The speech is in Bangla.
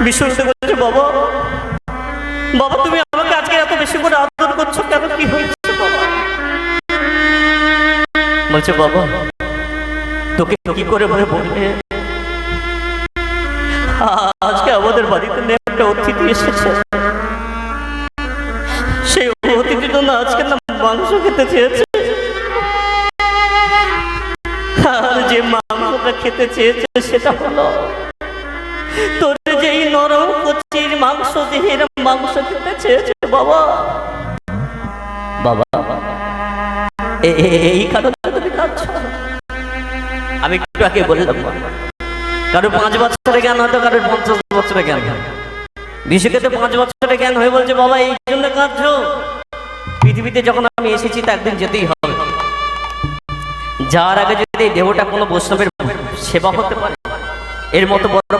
বিষ্ণুতে বলছে, বাবা বাবা তুমি আমাকে আজকে এত বেশি করে আদর করছো কেন, কি হয়েছে বাবা? বলছে, বাবা তোকে কি করে বলবে, আজকে আমাদের বাড়িতে একটা অতিথি এসেছে, সেই অতিথির জন্য আজকে না মাংস খেতে চেয়েছে, আর যে মাংসটা খেতে চেয়েছে সেটা হলো তোর যেই নরম কচির মাংস, দেহের মাংস খেতে চেয়েছে বাবা। বাবা এই কারণে তুমি কাঁদছো? আমি একটু আগে বললাম, কারো 5 বছরের জ্ঞান হয়তো কারোর 50 বছরের জ্ঞান, বিশুকে তো 5 বছরের জ্ঞান হয়ে বলছে, বাবা এই জন্য কাঁদছো? পৃথিবীতে যখন আমি এসেছি তা একদিন যেতেই হবে, যার আগে যদি এই দেহটা কোনো বৈষ্ণবের সেবা হতে পারে, এর মতো বড়